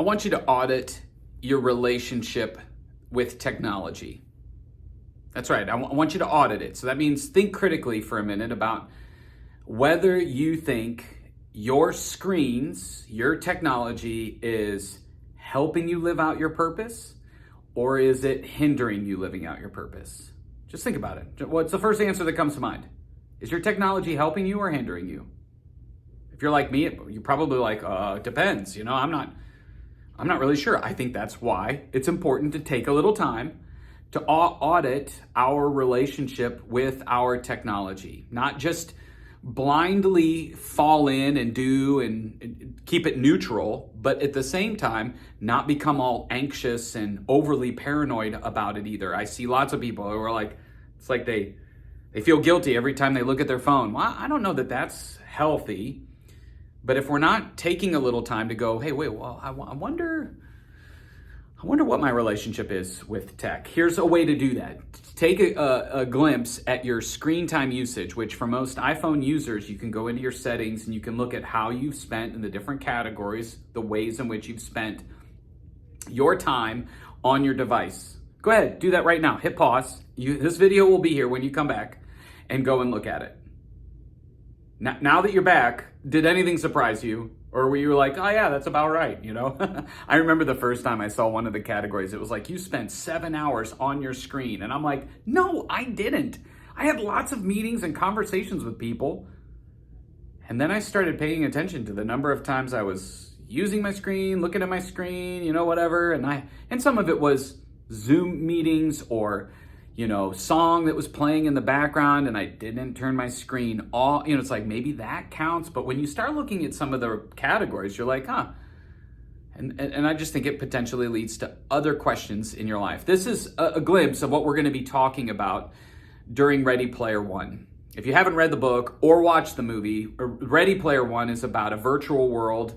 want you to audit your relationship with technology. That's right. I want you to audit it. So that means think critically for a minute about whether you think your screens, your technology is helping you live out your purpose, or is it hindering you living out your purpose? Just think about it. What's the first answer that comes to mind? Is your technology helping you or hindering you? If you're like me, you're probably like, it depends. I'm not really sure. I think that's why it's important to take a little time to audit our relationship with our technology, not just blindly fall in and do and keep it neutral, but at the same time, not become all anxious and overly paranoid about it either. I see lots of people who are like, it's like they feel guilty every time they look at their phone. Well, I don't know that that's healthy, but if we're not taking a little time to go, hey, wait, well, I wonder what my relationship is with tech. Here's a way to do that. Take a glimpse at your screen time usage, which for most iPhone users, you can go into your settings and you can look at how you've spent in the different categories, the ways in which you've spent your time on your device. Go ahead, do that right now. Hit pause. This video will be here when you come back and go and look at it. Now that you're back, did anything surprise you? Or were you like, oh yeah, that's about right, I remember the first time I saw one of the categories, it was like, you spent 7 hours on your screen. And I'm like, no, I didn't. I had lots of meetings and conversations with people. And then I started paying attention to the number of times I was using my screen, looking at my screen, whatever. And some of it was Zoom meetings or song that was playing in the background and I didn't turn my screen off. It's like maybe that counts. But when you start looking at some of the categories, you're like, huh. And I just think it potentially leads to other questions in your life. This is a glimpse of what we're going to be talking about during Ready Player One. If you haven't read the book or watched the movie, Ready Player One is about a virtual world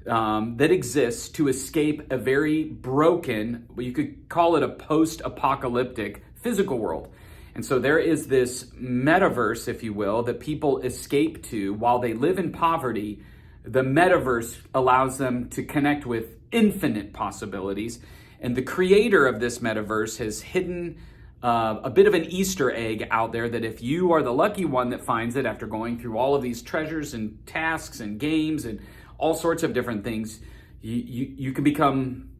that exists to escape a very broken, you could call it a post-apocalyptic physical world. And so there is this metaverse, if you will, that people escape to while they live in poverty. The metaverse allows them to connect with infinite possibilities. And the creator of this metaverse has hidden a bit of an Easter egg out there that if you are the lucky one that finds it after going through all of these treasures and tasks and games and all sorts of different things, you can become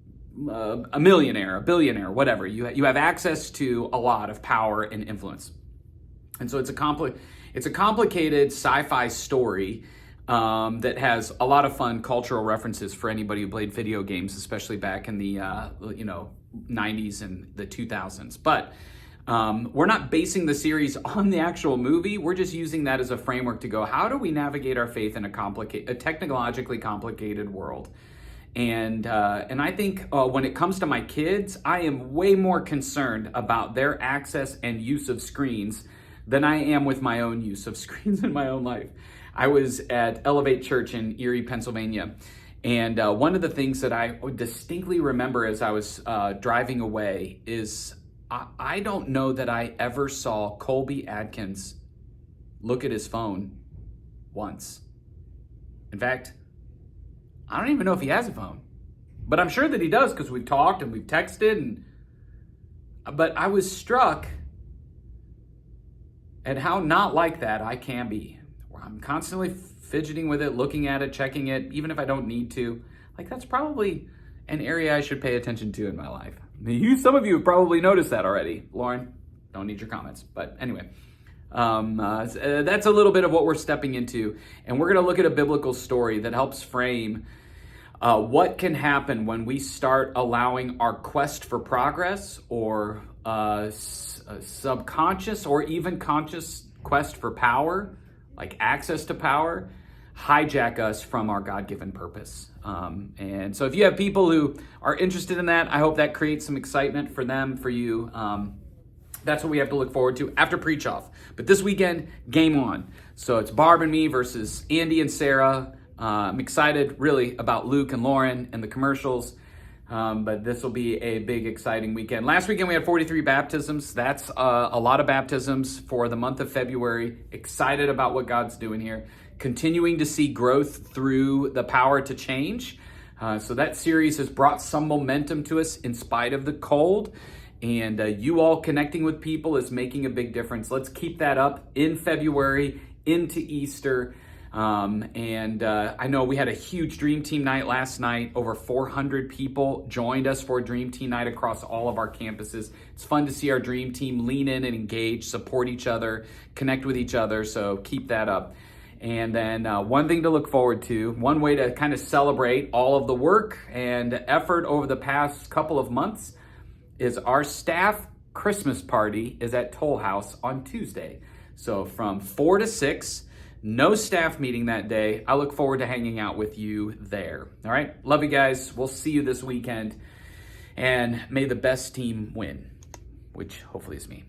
a millionaire, a billionaire, whatever. You have access to a lot of power and influence. And so it's a complicated sci-fi story that has a lot of fun cultural references for anybody who played video games, especially back in the 90s and the 2000s. But we're not basing the series on the actual movie. We're just using that as a framework to go, how do we navigate our faith in a technologically complicated world? And I think when it comes to my kids, I am way more concerned about their access and use of screens than I am with my own use of screens in my own life. I was at Elevate Church in Erie, Pennsylvania. And one of the things that I distinctly remember as I was driving away is I don't know that I ever saw Colby Adkins look at his phone once. In fact, I don't even know if he has a phone, but I'm sure that he does because we've talked and we've texted. But I was struck at how not like that I can be. I'm constantly fidgeting with it, looking at it, checking it, even if I don't need to. Like, that's probably an area I should pay attention to in my life. Some of you have probably noticed that already. Lauren, don't need your comments. But anyway, that's a little bit of what we're stepping into. And we're going to look at a biblical story that helps frame what can happen when we start allowing our quest for progress or subconscious or even conscious quest for power, like access to power, hijack us from our God-given purpose. And so if you have people who are interested in that, I hope that creates some excitement for them, for you. That's what we have to look forward to after preach-off. But this weekend, game on. So it's Barb and me versus Andy and Sarah. I'm excited, really, about Luke and Lauren and the commercials. But this will be a big, exciting weekend. Last weekend, we had 43 baptisms. That's a lot of baptisms for the month of February. Excited about what God's doing here. Continuing to see growth through the power to change. So that series has brought some momentum to us in spite of the cold. And you all connecting with people is making a big difference. Let's keep that up in February into Easter. I know we had a huge Dream Team night last night. Over 400 people joined us for a Dream Team night across all of our campuses. It's fun to see our Dream Team lean in and engage, support each other, connect with each other. So keep that up. And then one thing to look forward to, one way to kind of celebrate all of the work and effort over the past couple of months is our staff Christmas party is at TolHouse on Tuesday. So from 4 to 6, no staff meeting that day. I look forward to hanging out with you there. All right. Love you guys. We'll see you this weekend. And may the best team win, which hopefully is me.